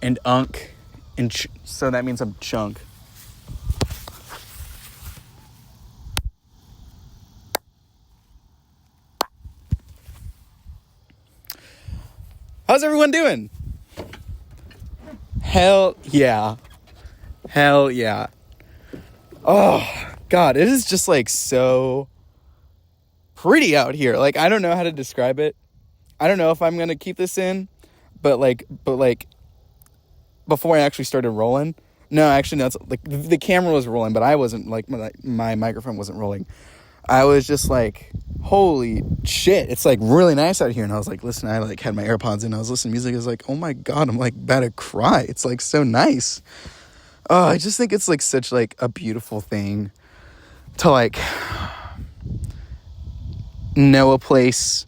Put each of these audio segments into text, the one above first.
and unk, and so that means I'm chunk. How's everyone doing? Hell yeah. Hell yeah. Oh, God, it is just, like, so pretty out here. Like, I don't know how to describe it. I don't know if I'm going to keep this in, but before I actually started rolling. No, actually, no, like, the camera was rolling, but I wasn't, like, my microphone wasn't rolling. I was just like, holy shit, it's like really nice out here. And I was like, listen, I like had my AirPods in, I was listening to music. I was like, oh my God, I'm like about to cry. It's like so nice. Oh, I just think it's like such like a beautiful thing to like know a place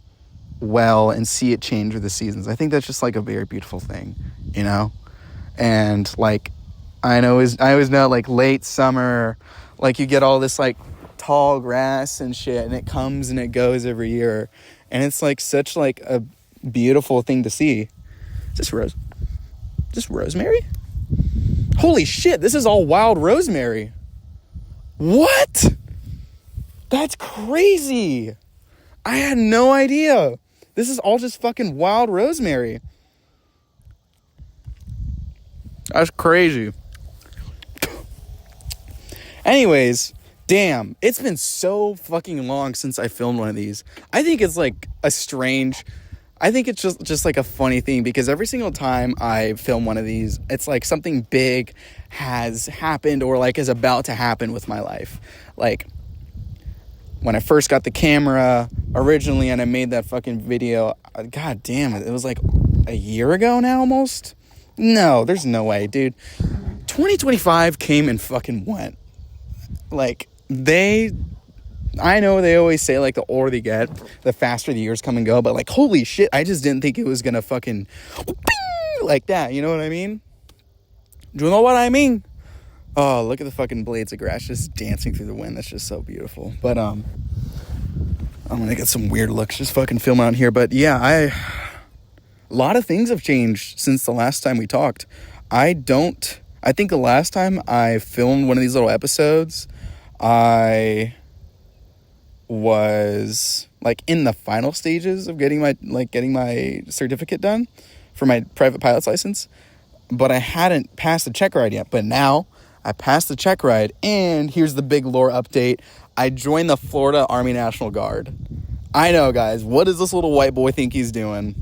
well and see it change with the seasons. I think that's just like a very beautiful thing, you know? And like, I always know like late summer, like you get all this like tall grass and shit, and it comes and it goes every year, and it's like such like a beautiful thing to see. Is this rosemary? Holy shit, this is all wild rosemary. What? That's crazy. I had no idea. This is all just fucking wild rosemary. That's crazy. Anyways, damn, it's been so fucking long since I filmed one of these. I think it's like I think it's just like a funny thing, because every single time I film one of these, it's like something big has happened or like is about to happen with my life. Like when I first got the camera originally and I made that fucking video, god damn it, it was like a year ago now almost. No, there's no way, dude. 2025 came and fucking went. Like, I know they always say, like, the older they get, the faster the years come and go, but, like, holy shit, I just didn't think it was gonna fucking like that, you know what I mean? Do you know what I mean? Oh, look at the fucking blades of grass just dancing through the wind. That's just so beautiful. But, I'm gonna get some weird looks just fucking film out here. But, yeah, a lot of things have changed since the last time we talked. I think the last time I filmed one of these little episodes, I was like in the final stages of getting my certificate done for my private pilot's license, but I hadn't passed the check ride yet. But now I passed the check ride, and here's the big lore update. I joined the Florida Army National Guard. I know, guys. What does this little white boy think he's doing?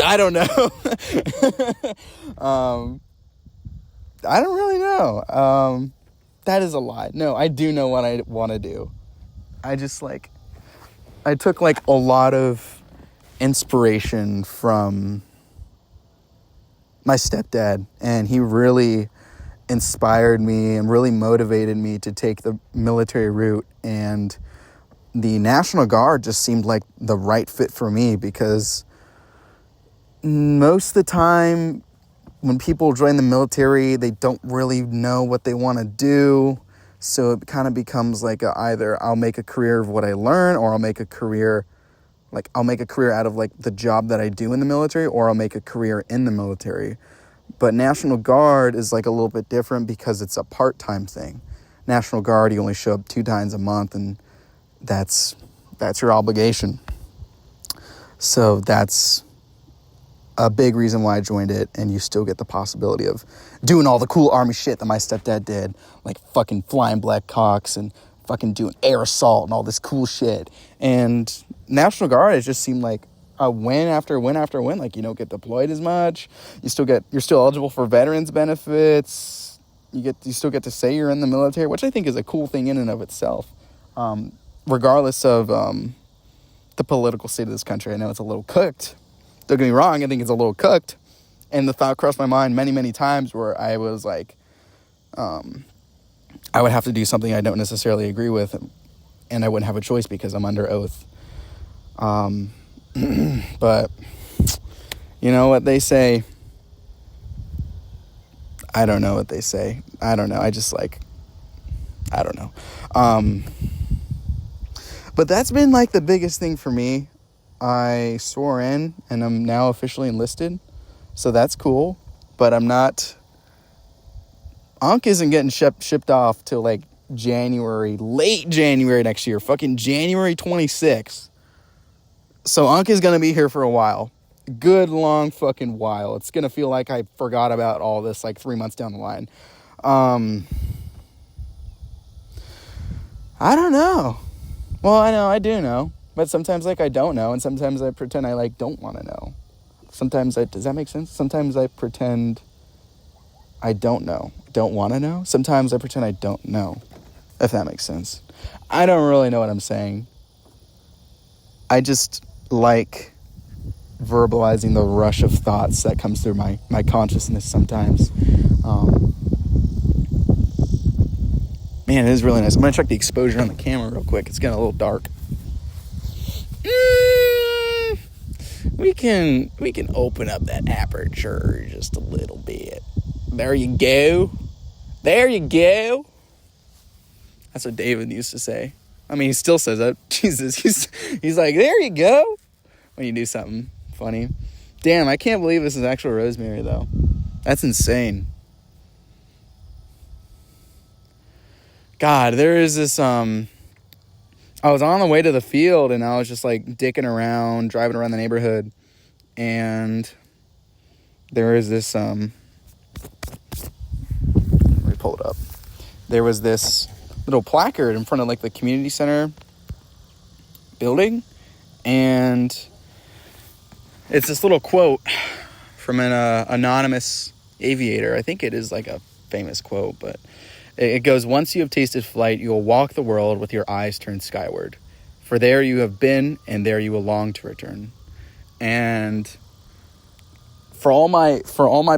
I don't know. I don't really know. That is a lie. No, I do know what I want to do. I took like a lot of inspiration from my stepdad, and he really inspired me and really motivated me to take the military route, and the National Guard just seemed like the right fit for me, because most of the time when people join the military, they don't really know what they want to do. So it kind of becomes like either I'll make a career of what I learn, or I'll make a career out of like the job that I do in the military, or I'll make a career in the military. But National Guard is like a little bit different because it's a part-time thing. National Guard, you only show up 2 times a month, and that's your obligation. So that's a big reason why I joined it, and you still get the possibility of doing all the cool Army shit that my stepdad did, like fucking flying Blackhawks and fucking doing air assault and all this cool shit. And National Guard, it just seemed like a win after win after win. Like, you don't get deployed as much. You're still eligible for veterans benefits. You still get to say you're in the military, which I think is a cool thing in and of itself. Regardless of the political state of this country, I know it's a little cooked. Don't get me wrong, I think it's a little cooked. And the thought crossed my mind many, many times where I was like, I would have to do something I don't necessarily agree with, and I wouldn't have a choice because I'm under oath. But you know what they say? I don't know what they say. I don't know. I don't know. But that's been like the biggest thing for me. I swore in, and I'm now officially enlisted. So that's cool. But I'm not... Ankh isn't getting shipped off till like January, late January next year. Fucking January 26th. So Ankh is going to be here for a while. Good long fucking while. It's going to feel like I forgot about all this like 3 months down the line. I don't know. Well, I know, I do know. But sometimes like I don't know. And sometimes I pretend I like don't want to know. Sometimes does that make sense? Sometimes I pretend I don't know. Don't want to know. Sometimes I pretend I don't know. If that makes sense. I don't really know what I'm saying. I just like verbalizing the rush of thoughts that comes through my consciousness sometimes. Man, it is really nice. I'm going to check the exposure on the camera real quick. It's getting a little dark. We can open up that aperture just a little bit. There you go. There you go. That's what David used to say. I mean, he still says that. Jesus, he's like, there you go. When you do something funny. Damn, I can't believe this is actual rosemary, though. That's insane. God, there is this, I was on the way to the field, and I was just, like, dicking around, driving around the neighborhood, and there is this, let me pull it up. There was this little placard in front of, like, the community center building, and it's this little quote from an anonymous aviator. I think it is, like, a famous quote, but it goes, once you have tasted flight, you will walk the world with your eyes turned skyward. For there you have been, and there you will long to return. And for all my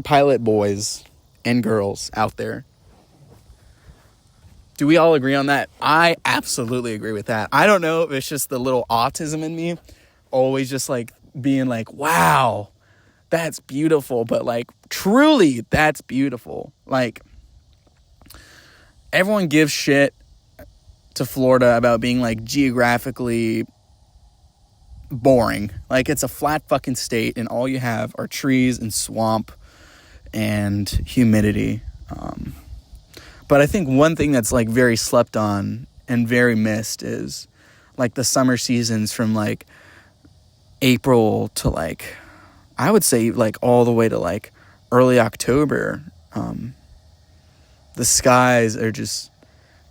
pilot boys and girls out there, do we all agree on that? I absolutely agree with that. I don't know if it's just the little autism in me, always just like being like, wow, that's beautiful. But like, truly, that's beautiful. Like, everyone gives shit to Florida about being, like, geographically boring. Like, it's a flat fucking state, and all you have are trees and swamp and humidity. But I think one thing that's, like, very slept on and very missed is, like, the summer seasons from, like, April to, like, I would say, like, all the way to, like, early October. The skies are just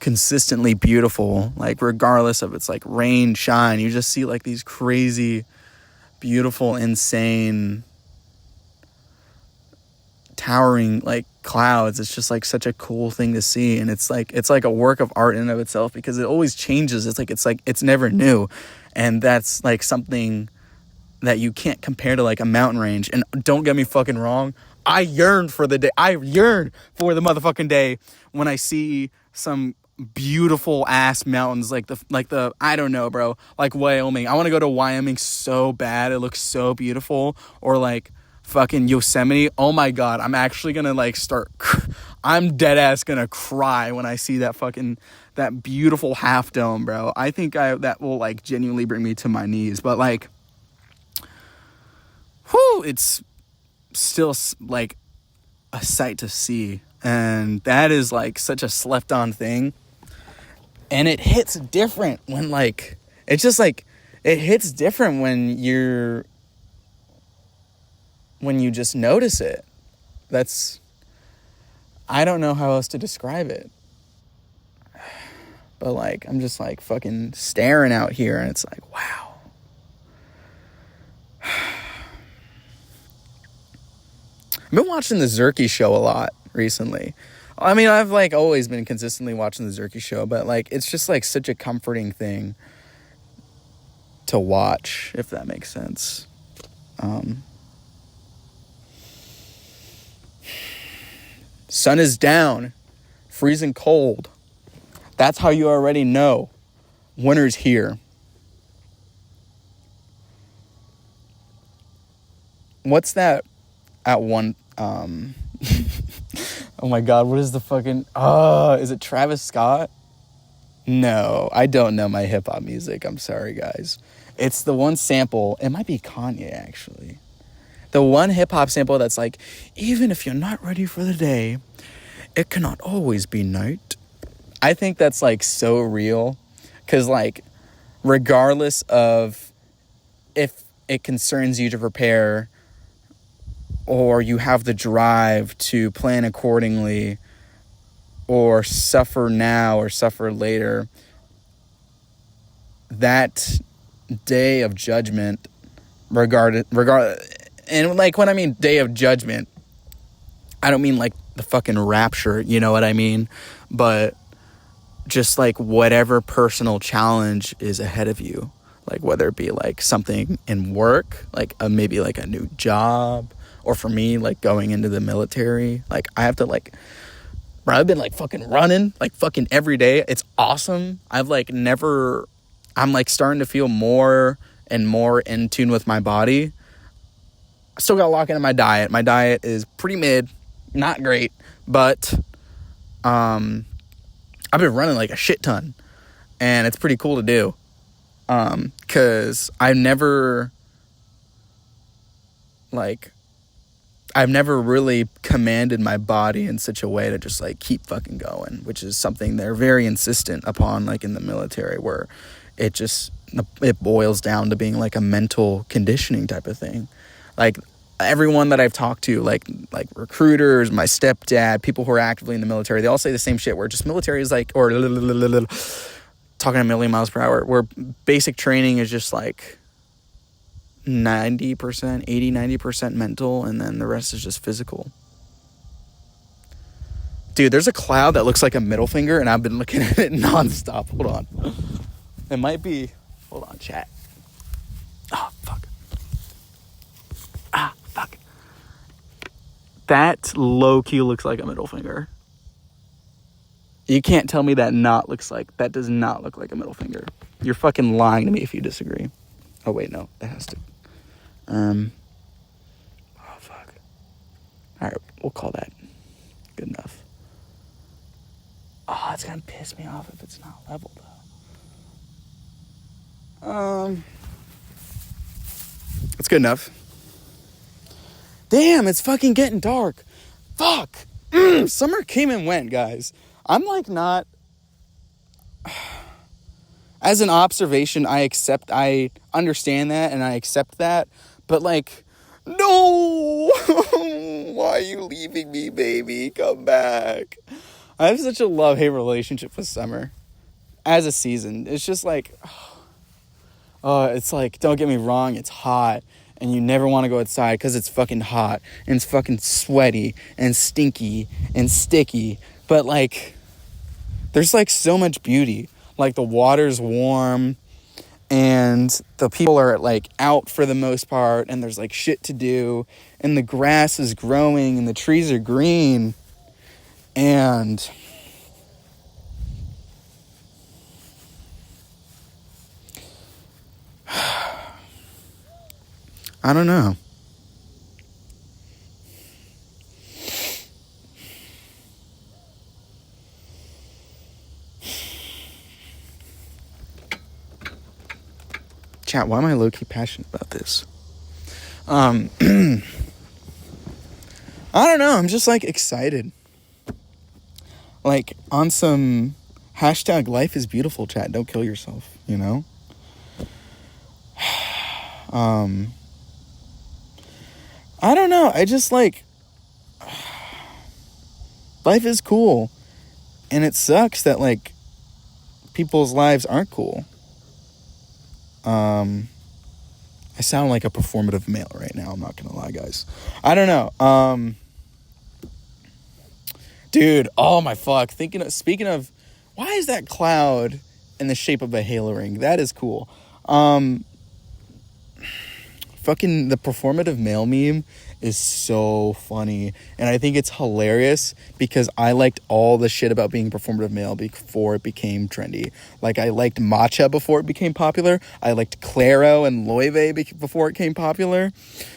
consistently beautiful, like regardless of it's like rain, shine. You just see like these crazy, beautiful, insane, towering like clouds. It's just like such a cool thing to see, and it's like a work of art in and of itself because it always changes. It's never new, and that's like something that you can't compare to like a mountain range. And don't get me fucking wrong, I yearn for the motherfucking day when I see some beautiful ass mountains like the I don't know, bro, like Wyoming. I want to go to Wyoming so bad. It looks so beautiful. Or like fucking Yosemite. Oh my god, I'm actually gonna like I'm dead ass gonna cry when I see that beautiful half dome, bro. I think that will like genuinely bring me to my knees. But like, whew, it's still like a sight to see, and that is like such a slept on thing, and it hits different when like it's just like it hits different when you just notice it. I don't know how else to describe it, but like I'm just like fucking staring out here, and it's like, wow. I've been watching the Zerky Show a lot recently. I mean, I've like always been consistently watching the Zerky Show, but like it's just like such a comforting thing to watch, if that makes sense. Sun is down, freezing cold. That's how you already know winter's here. What's that at one oh my god, what is the fucking is it Travis Scott? No, I don't know my hip hop music. I'm sorry, guys. It's the one sample. It might be Kanye, actually. The one hip-hop sample that's like, even if you're not ready for the day, it cannot always be night. I think that's, like, so real. Because, like, regardless of if it concerns you to prepare or you have the drive to plan accordingly or suffer now or suffer later, that day of judgment, and, like, when I mean day of judgment, I don't mean, like, the fucking rapture, you know what I mean? But just, like, whatever personal challenge is ahead of you, like, whether it be, like, something in work, like, maybe, like, a new job, or for me, like, going into the military, like, I have to, like, bro, I've been, like, fucking running, like, fucking every day. It's awesome. I'm, like, starting to feel more and more in tune with my body. I still got to lock into my diet. My diet is pretty mid, not great, but I've been running, like, a shit ton, and it's pretty cool to do, because I've never really commanded my body in such a way to just, like, keep fucking going, which is something they're very insistent upon, like, in the military, where it boils down to being, like, a mental conditioning type of thing. Like, everyone that I've talked to, like recruiters, my stepdad, people who are actively in the military, they all say the same shit, where just military is like, or talking a million miles per hour, where basic training is just like 90% mental, and then the rest is just physical. Dude, there's a cloud that looks like a middle finger, and I've been looking at it nonstop. Hold on. It might be... Hold on, chat. Oh, fuck. Fuck. That low-key looks like a middle finger. You can't tell me that does not look like a middle finger. You're fucking lying to me if you disagree. Oh, wait, no. That has to... Oh, fuck. Alright, we'll call that good enough. Oh, it's gonna piss me off if it's not level, though. It's good enough. Damn, it's fucking getting dark. Fuck. Summer came and went, guys. I'm, like, not... As an observation, I understand that, and I accept that, but, like, no! Why are you leaving me, baby? Come back. I have such a love-hate relationship with summer as a season. It's just, like, it's like, don't get me wrong, it's hot, and you never want to go outside because it's fucking hot, and it's fucking sweaty, and stinky, and sticky, but, like, there's, like, so much beauty. Like, the water's warm, and the people are, like, out for the most part, and there's, like, shit to do, and the grass is growing, and the trees are green, and I don't know. Chat, why am I low-key passionate about this? I don't know. I'm just, like, excited. Like, on some hashtag life is beautiful, chat. Don't kill yourself, you know? I don't know. I just, like... Life is cool. And it sucks that, like, people's lives aren't cool. I sound like a performative male right now. I'm not gonna lie, guys. I don't know. Dude, oh my fuck. Speaking of, why is that cloud in the shape of a halo ring? That is cool. Fucking the performative male meme is so funny, and I think it's hilarious because I liked all the shit about being performative male before it became trendy. Like, I liked matcha before it became popular. I liked Claro and Loewe before it became popular.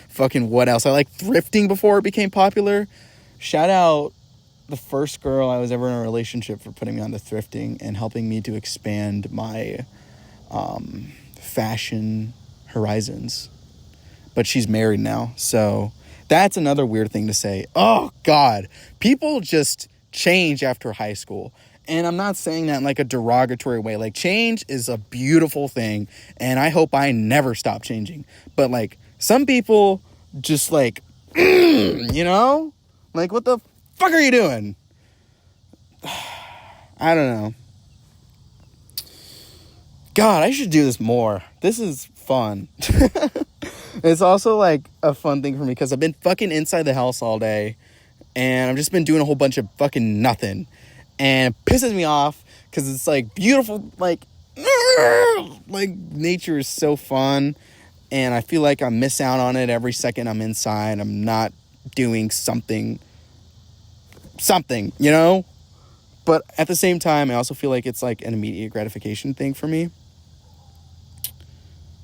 Fucking what else? I liked thrifting before it became popular. Shout out the first girl I was ever in a relationship for putting me on to thrifting and helping me to expand my fashion horizons. but she's married now. So that's another weird thing to say. Oh, God. People just change after high school. And I'm not saying that in like a derogatory way. Like, change is a beautiful thing, and I hope I never stop changing. But, like, some people just, like, you know? Like, what the fuck are you doing? I don't know. God, I should do this more. This is fun. It's also, like, a fun thing for me because I've been fucking inside the house all day, and I've just been doing a whole bunch of fucking nothing. And it pisses me off because it's, like, beautiful, like, nature is so fun, and I feel like I miss out on it every second I'm inside. I'm not doing something, you know? But at the same time, I also feel like it's, like, an immediate gratification thing for me,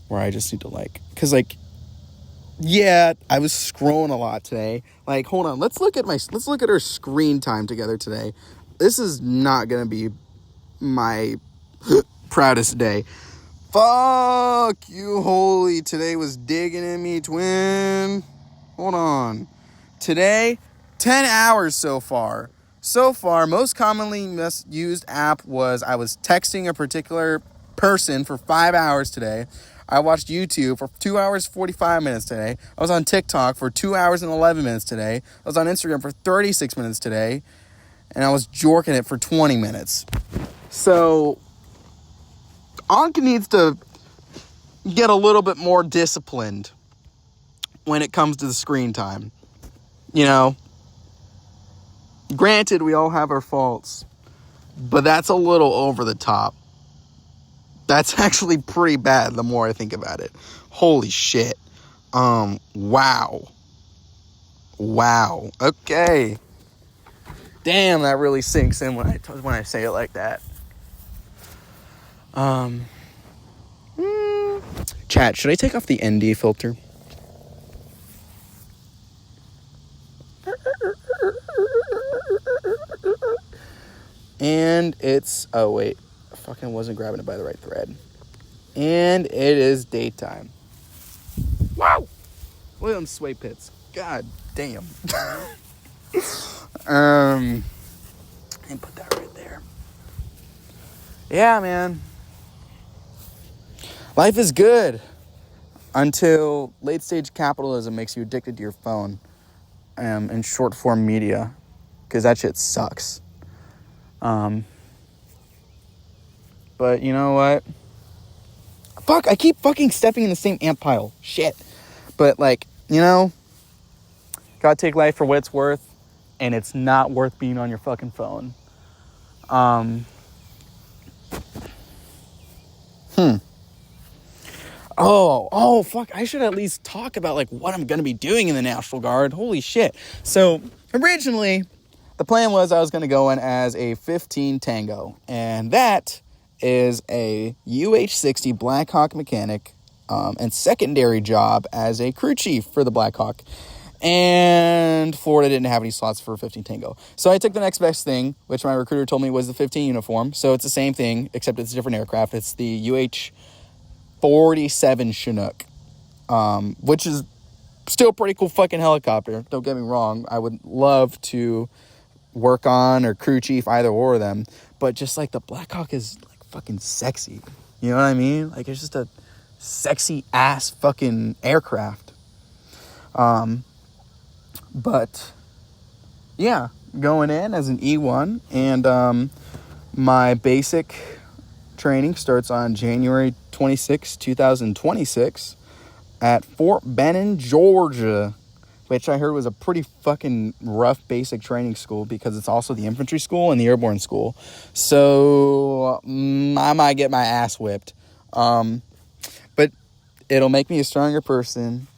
where I just need to, like, because, like, yeah, I was scrolling a lot today. Like, hold on, let's look at our screen time together today. This is not gonna be my proudest day. Fuck you, holy. Today was digging in me, twin. Hold on. Today, 10 hours so far. So far, most commonly used app was I was texting a particular person for 5 hours today. I watched YouTube for 2 hours, 45 minutes today. I was on TikTok for 2 hours and 11 minutes today. I was on Instagram for 36 minutes today. And I was jorking it for 20 minutes. So, Anka needs to get a little bit more disciplined when it comes to the screen time. You know? Granted, we all have our faults. But that's a little over the top. That's actually pretty bad the more I think about it. Holy shit. Wow. Okay. Damn, that really sinks in when I say it like that. Chat, should I take off the ND filter? And it's... Oh, wait. I fucking wasn't grabbing it by the right thread. And it is daytime. Wow! Look at them sway pits. God damn. And put that right there. Yeah, man. Life is good until late stage capitalism makes you addicted to your phone and short form media, because that shit sucks. But you know what? Fuck, I keep fucking stepping in the same ant pile. Shit. But, like, you know, gotta take life for what it's worth, and it's not worth being on your fucking phone. Oh, fuck, I should at least talk about, like, what I'm gonna be doing in the National Guard. Holy shit. So, originally, the plan was I was gonna go in as a 15 Tango, and that is a UH-60 Blackhawk mechanic, and secondary job as a crew chief for the Blackhawk. And Florida didn't have any slots for 15 Tango. So I took the next best thing, which my recruiter told me was the 15 uniform. So it's the same thing, except it's a different aircraft. It's the UH-47 Chinook, which is still a pretty cool fucking helicopter. Don't get me wrong. I would love to work on or crew chief either or of them. But just like the Blackhawk is like fucking sexy. You know what I mean? Like it's just a sexy ass fucking aircraft. But yeah, going in as an E1, and my basic training starts on January 26, 2026 at Fort Benning, Georgia, which I heard was a pretty fucking rough basic training school because it's also the infantry school and the airborne school. So I might get my ass whipped. But it'll make me a stronger person.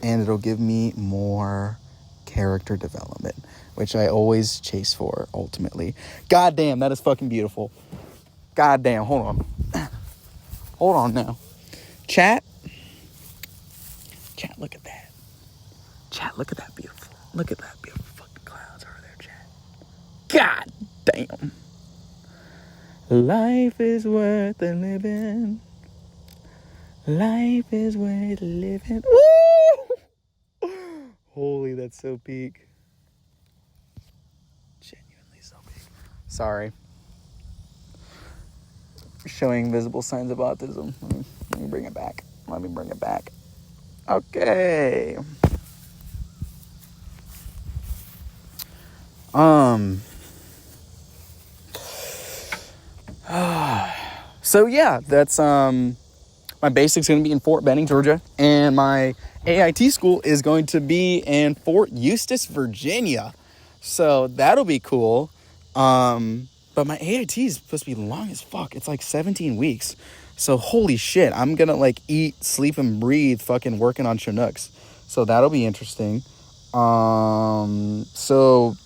And it'll give me more character development, which I always chase for, ultimately. God damn, that is fucking beautiful. God damn, hold on. Hold on now. Chat, look at that. Chat, look at that beautiful. Look at that beautiful fucking clouds over there, chat. God damn. Life is worth the living. Life is worth living. Woo! Holy, that's so peak. Genuinely so peak. Sorry. Showing visible signs of autism. Let me bring it back. Okay. So yeah, that's my basic's going to be in Fort Benning, Georgia, and my AIT school is going to be in Fort Eustis, Virginia. So that'll be cool. But my AIT is supposed to be long as fuck. It's like 17 weeks. So holy shit, I'm going to like eat, sleep, and breathe fucking working on Chinooks. So that'll be interesting. So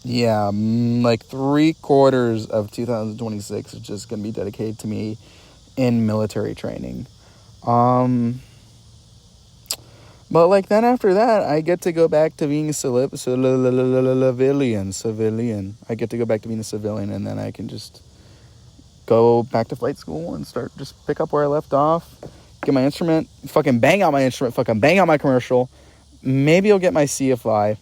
yeah, like 3/4 of 2026 is just going to be dedicated to me in military training. But like then after that, I get to go back to being a civilian. I get to go back to being a civilian, and then I can just go back to flight school and start just pick up where I left off, get my instrument, fucking bang out my instrument, fucking bang out my commercial. Maybe I'll get my CFI.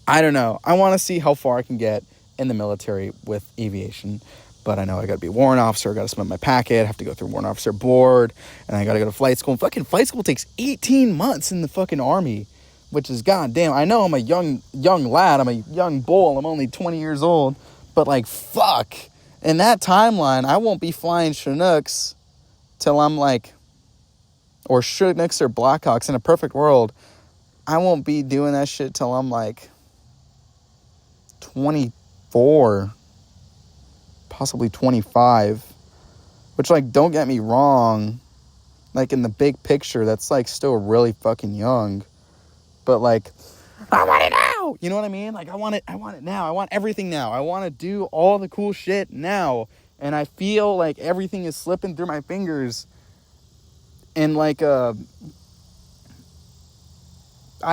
I don't know. I want to see how far I can get in the military with aviation. But I know I got to be a warrant officer. I got to submit my packet. I have to go through warrant officer board. And I got to go to flight school. And fucking flight school takes 18 months in the fucking Army. Which is goddamn. I know I'm a young lad. I'm a young bull. I'm only 20 years old. But like, fuck. In that timeline, I won't be flying Chinooks till I'm like... Or Chinooks or Blackhawks in a perfect world. I won't be doing that shit till I'm like... 24... possibly 25, which, like, don't get me wrong, like, in the big picture, that's, like, still really fucking young, but, like, I want it now, you know what I mean? Like, I want it now, I want everything now, I want to do all the cool shit now, and I feel like everything is slipping through my fingers, and, like, I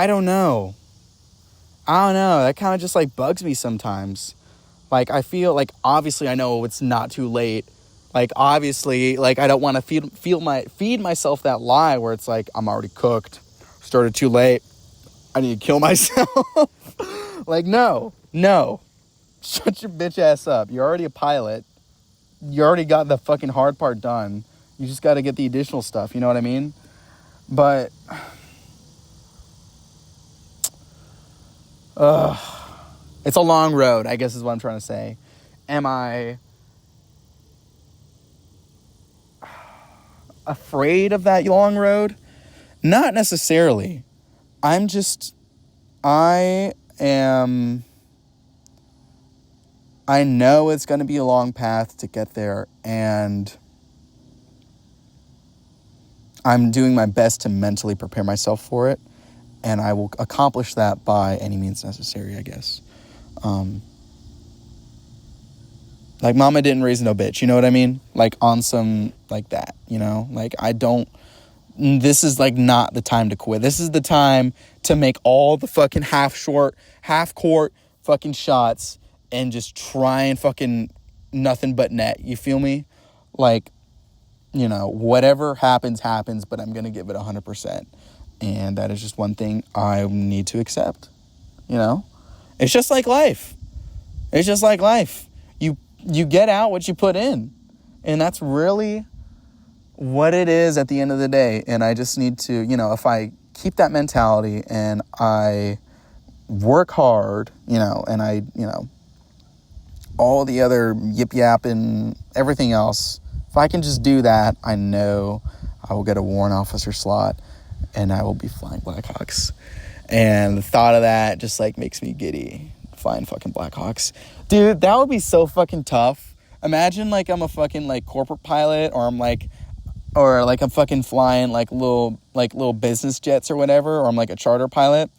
don't know, that kind of just, like, bugs me sometimes. Like, I feel like, obviously, I know it's not too late. Like, obviously, like, I don't want to feed myself that lie where it's like, I'm already cooked. Started too late. I need to kill myself. Like, no. Shut your bitch ass up. You're already a pilot. You already got the fucking hard part done. You just got to get the additional stuff. You know what I mean? But, it's a long road, I guess is what I'm trying to say. Am I afraid of that long road? Not necessarily. I know it's going to be a long path to get there, and I'm doing my best to mentally prepare myself for it, and I will accomplish that by any means necessary, I guess. Like, mama didn't raise no bitch, you know what I mean? Like, on some, like that, you know? Like, this is, like, not the time to quit. This is the time to make all the fucking half-court fucking shots and just try and fucking nothing but net, you feel me? Like, you know, whatever happens, but I'm gonna give it 100%. And that is just one thing I need to accept, you know? It's just like life. You get out what you put in. And that's really what it is at the end of the day. And I just need to, you know, if I keep that mentality and I work hard, you know, and I, you know, all the other yip yap and everything else, if I can just do that, I know I will get a warrant officer slot and I will be flying Blackhawks. And the thought of that just, like, makes me giddy. Flying fucking Blackhawks. Dude, that would be so fucking tough. Imagine, like, I'm a fucking, like, corporate pilot, or I'm fucking flying, like, little business jets or whatever, or I'm, like, a charter pilot,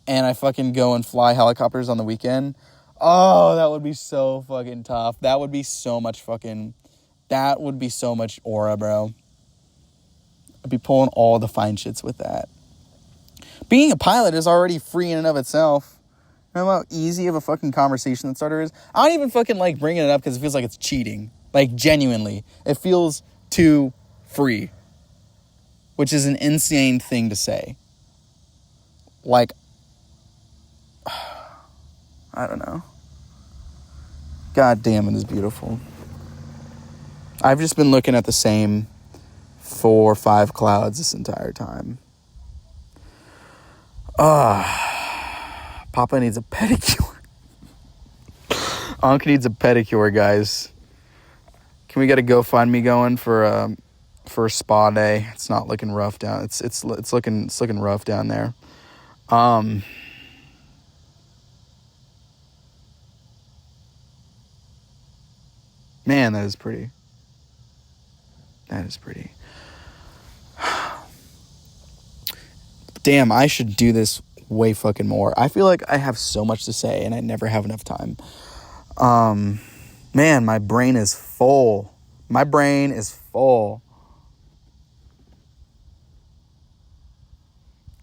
and I fucking go and fly helicopters on the weekend. Oh, that would be so fucking tough. That would be so much aura, bro. I'd be pulling all the fine shits with that. Being a pilot is already free in and of itself. You know how easy of a fucking conversation that starter is? I don't even fucking like bringing it up because it feels like it's cheating. Like, genuinely. It feels too free. which is an insane thing to say. Like, I don't know. God damn, it is beautiful. I've just been looking at the same 4 or 5 clouds this entire time. Papa needs a pedicure. Unc needs a pedicure, guys. Can we get a GoFundMe going for a spa day? It's not looking rough down. It's looking rough down there. Man, that is pretty. That is pretty. Damn, I should do this way fucking more. I feel like I have so much to say and I never have enough time. Man, my brain is full. My brain is full.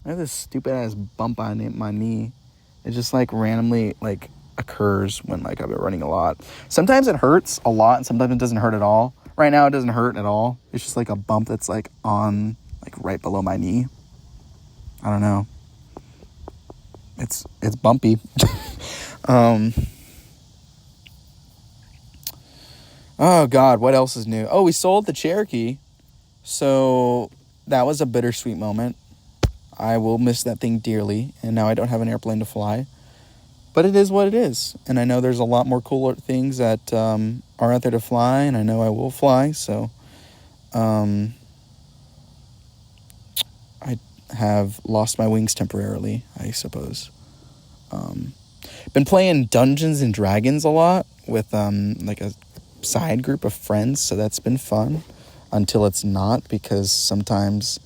I have this stupid ass bump on my knee. It just like randomly like occurs when like I've been running a lot. Sometimes it hurts a lot and sometimes it doesn't hurt at all. Right now it doesn't hurt at all. It's just like a bump that's like on like right below my knee. I don't know. It's bumpy. Oh God, what else is new? Oh, we sold the Cherokee. So that was a bittersweet moment. I will miss that thing dearly, and now I don't have an airplane to fly. But it is what it is, and I know there's a lot more cooler things that are out there to fly, and I know I will fly, so I have lost my wings temporarily, I suppose. Been playing Dungeons and Dragons a lot with like a side group of friends, so that's been fun until it's not, because sometimes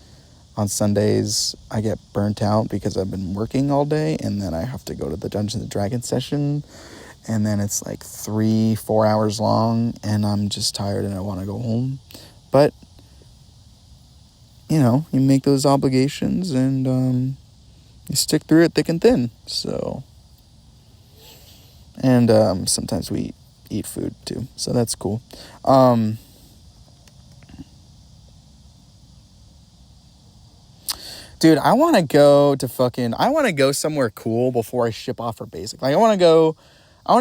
on Sundays I get burnt out because I've been working all day, and then I have to go to the Dungeons and Dragons session, and then it's like 3-4 hours long, and I'm just tired and I want to go home. But you know, you make those obligations and you stick through it thick and thin. So, and sometimes we eat food too, so that's cool. Dude, I want to go somewhere cool before I ship off for basic. Like, I want to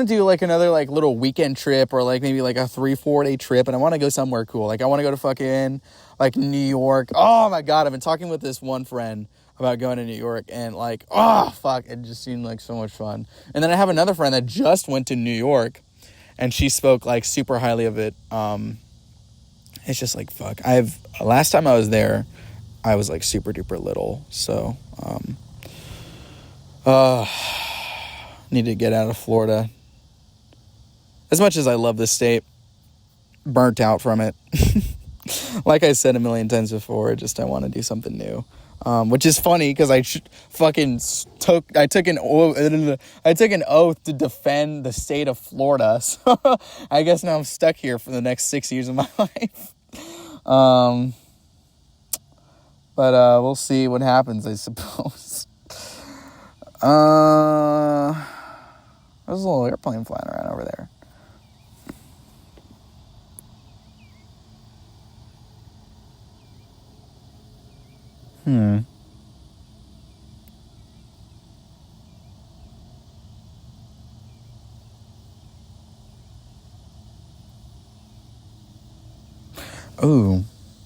do like another like little weekend trip, or like maybe like a 3-4 day trip, and I want to go somewhere cool. Like, I want to go to fucking like New York. Oh my God, I've been talking with this one friend about going to New York, and like, oh fuck, it just seemed like so much fun. And then I have another friend that just went to New York, and she spoke like super highly of it. It's just like, fuck. Last time I was there, I was like super duper little, so need to get out of Florida. As much as I love this state, burnt out from it. Like I said a million times before, I want to do something new. Which is funny because I took an oath to defend the state of Florida. So I guess now I'm stuck here for the next 6 years of my life. But we'll see what happens, I suppose. There's a little airplane flying around over there. Oh,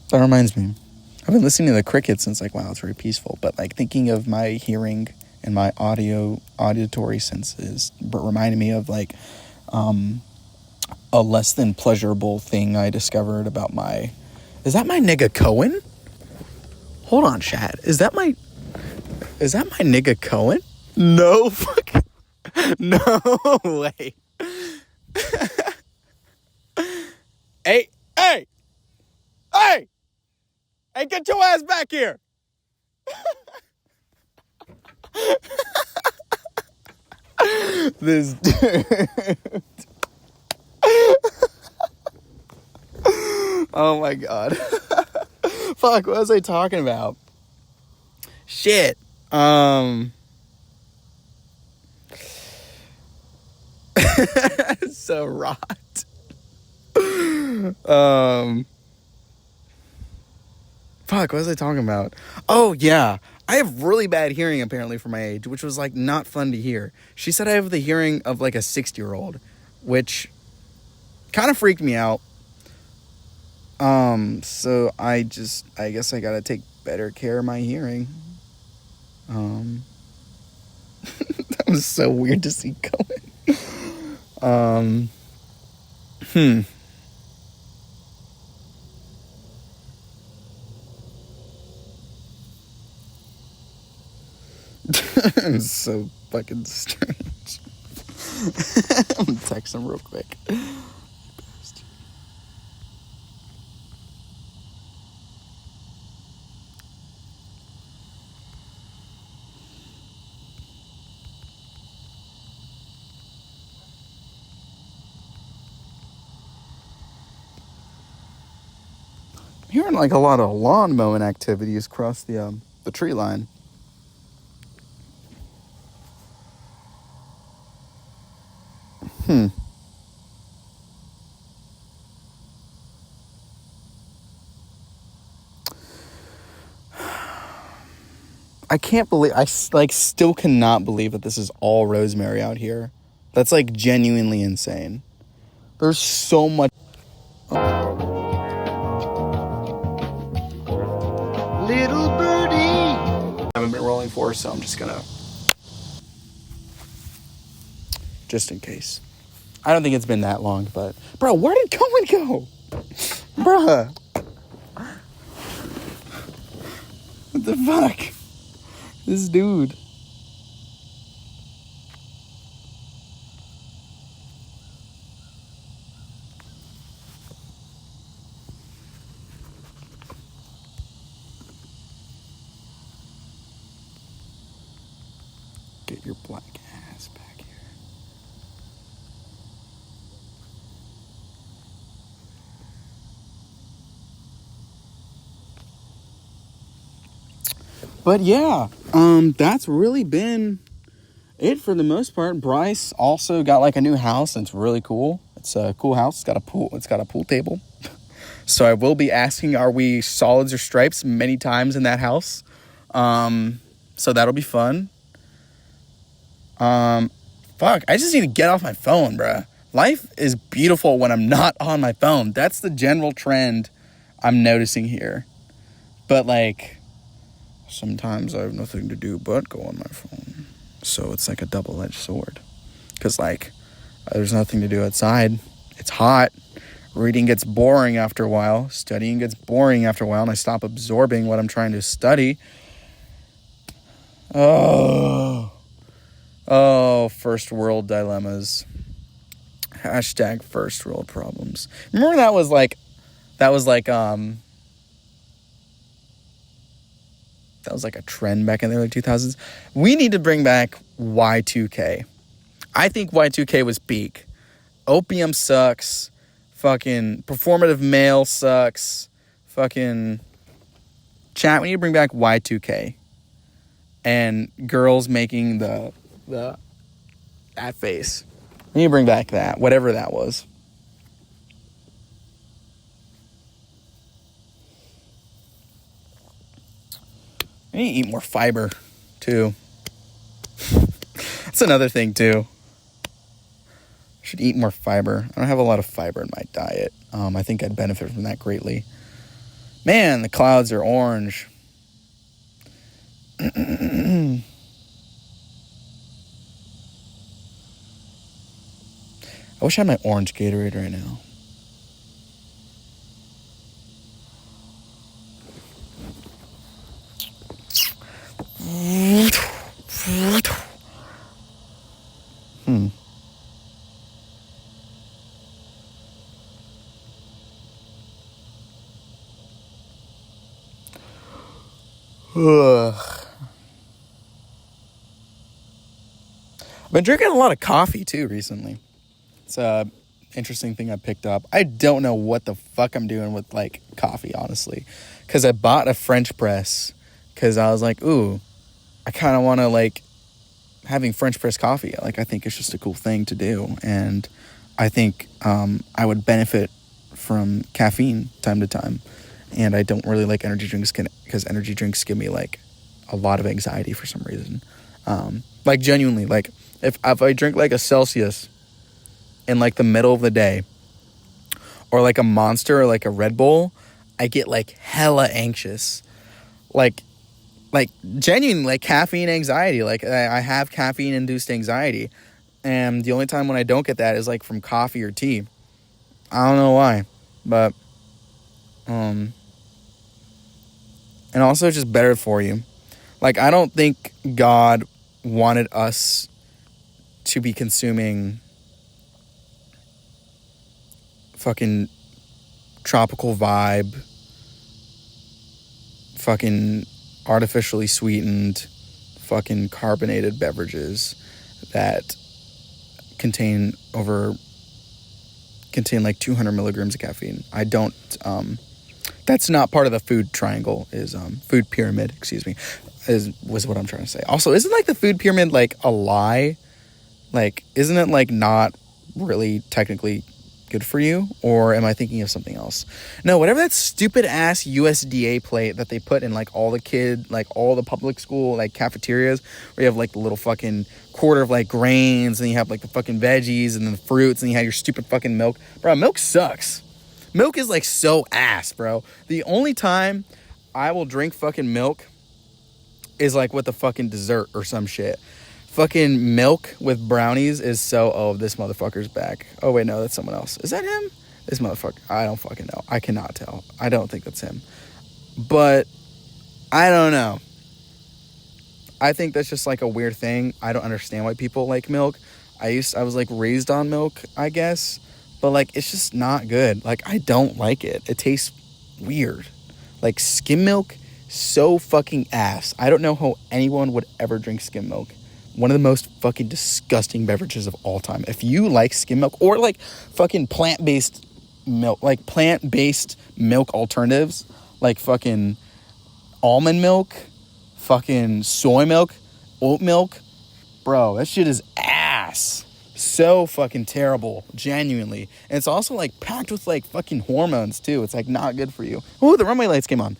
that reminds me. I've been listening to the crickets and it's like, wow, it's very peaceful. But like thinking of my hearing and my auditory senses, but reminded me of like a less than pleasurable thing I discovered about is that my nigga Cohen? Hold on, Chad. Is that my nigga Cohen? No fucking, no way. Hey, get your ass back here. This dude. Oh my God. Fuck, what was I talking about? Shit. So rot. Fuck, what was I talking about? Oh, yeah. I have really bad hearing, apparently, for my age, which was, like, not fun to hear. She said I have the hearing of, like, a 60-year-old, which kind of freaked me out. So I guess I gotta take better care of my hearing. That was so weird to see coming. It's so fucking strange. I'm gonna text him real quick. I'm hearing like a lot of lawn mowing activities across the tree line. I can't believe, still cannot believe that this is all rosemary out here. That's, like, genuinely insane. There's so much. Little birdie! I haven't been rolling for, so I'm just gonna. Just in case. I don't think it's been that long, but. Bro, where did Cohen go? Bruh. What the fuck? This dude. Get your black ass back here. But yeah, that's really been it for the most part. Bryce also got like a new house, and it's really cool. It's a cool house. It's got a pool. It's got a pool table. So I will be asking, are we solids or stripes many times in that house? So that'll be fun. Fuck, I just need to get off my phone, bruh. Life is beautiful when I'm not on my phone. That's the general trend I'm noticing here. But like, sometimes I have nothing to do but go on my phone. So it's like a double-edged sword. Because, like, there's nothing to do outside. It's hot. Reading gets boring after a while. Studying gets boring after a while. And I stop absorbing what I'm trying to study. Oh, first world dilemmas. Hashtag first world problems. Remember that was like a trend back in the early 2000s. We need to bring back Y2K. I think Y2K was peak. Opium sucks. Fucking performative male sucks. Fucking chat, we need to bring back Y2K. And girls making that face. We need to bring back that, whatever that was. I need to eat more fiber, too. That's another thing, too. I should eat more fiber. I don't have a lot of fiber in my diet. I think I'd benefit from that greatly. Man, the clouds are orange. I wish I had my orange Gatorade right now. Ugh. I've been drinking a lot of coffee too recently. It's a interesting thing I picked up. I don't know what the fuck I'm doing with like coffee, honestly, because I bought a French press because I was like, ooh, I kind of want to like having French press coffee. Like, I think it's just a cool thing to do, and I think I would benefit from caffeine time to time. And I don't really like energy drinks because energy drinks give me like a lot of anxiety for some reason. Like genuinely, like if I drink like a Celsius in like the middle of the day, or like a Monster or like a Red Bull, I get like hella anxious. Like genuinely, like caffeine anxiety. Like I have caffeine induced anxiety. And the only time when I don't get that is like from coffee or tea. I don't know why, but and also just better for you. Like, I don't think God wanted us to be consuming fucking tropical vibe, fucking artificially sweetened, fucking carbonated beverages that contain like 200 milligrams of caffeine. I don't, that's not part of the food triangle, food pyramid, excuse me, was what I'm trying to say. Also, isn't like the food pyramid like a lie? Like, isn't it like not really technically good for you? Or am I thinking of something else? No, whatever that stupid ass USDA plate that they put in like all the public school like cafeterias, where you have like the little fucking quarter of like grains, and you have like the fucking veggies and the fruits, and you have your stupid fucking milk. Bro, milk sucks. Milk is like so ass, bro. The only time I will drink fucking milk is like with a fucking dessert or some shit. Fucking milk with brownies is so, oh, this motherfucker's back. Oh, wait, no, that's someone else. Is that him? This motherfucker. I don't fucking know. I cannot tell. I don't think that's him. But I don't know. I think that's just like a weird thing. I don't understand why people like milk. I was like raised on milk, I guess. But like, it's just not good. Like, I don't like it. It tastes weird. Like, skim milk, so fucking ass. I don't know how anyone would ever drink skim milk. One of the most fucking disgusting beverages of all time. If you like skim milk or like fucking plant-based milk, like plant-based milk alternatives, like fucking almond milk, fucking soy milk, oat milk, bro, that shit is ass. So fucking terrible, genuinely. And it's also like packed with like fucking hormones too. It's like not good for you. Ooh, the runway lights came on.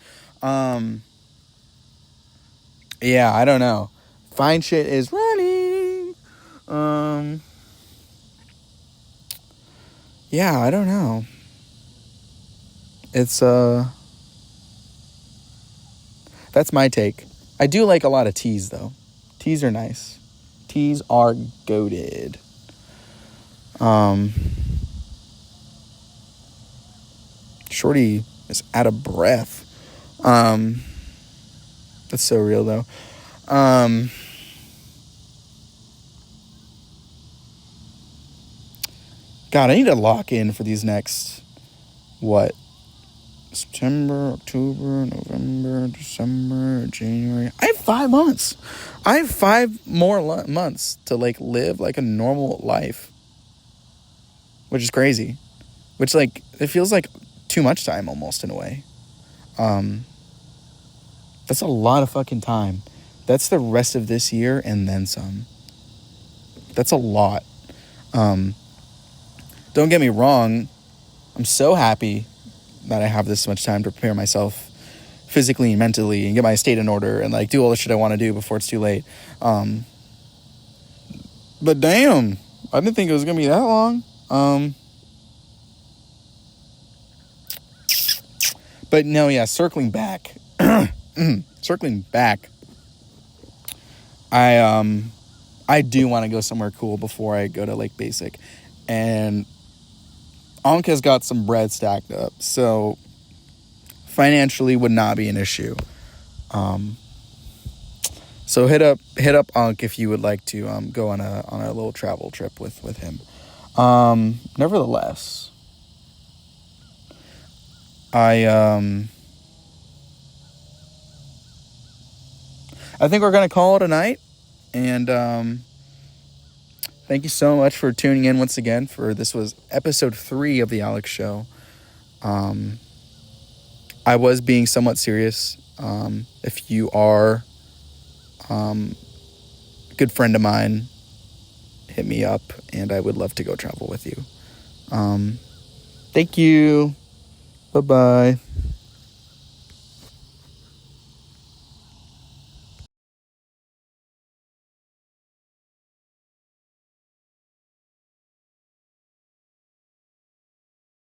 Yeah, I don't know. Fine shit is running. Yeah, I don't know. It's that's my take. I do like a lot of teas though. Teas are nice. Teas are goated. Shorty is out of breath. That's so real though. God, I need to lock in for these next, September, October, November, December, January. I have 5 months. I have 5 more months to like live like a normal life, which is crazy. Which like, it feels like too much time almost in a way. That's a lot of fucking time. That's the rest of this year and then some. That's a lot. Don't get me wrong. I'm so happy that I have this much time to prepare myself physically and mentally and get my estate in order and like do all the shit I want to do before it's too late. But damn, I didn't think it was going to be that long. But no, yeah, circling back. Circling back. I do want to go somewhere cool before I go to Lake Basic. And Ankh has got some bread stacked up, so financially would not be an issue. So hit up Ankh if you would like to go on a little travel trip with him. Nevertheless, I think we're gonna call it a night, and thank you so much for tuning in once again. This was episode 3 of the Alex Show. I was being somewhat serious. If you are a good friend of mine, hit me up, and I would love to go travel with you. Thank you. Bye-bye.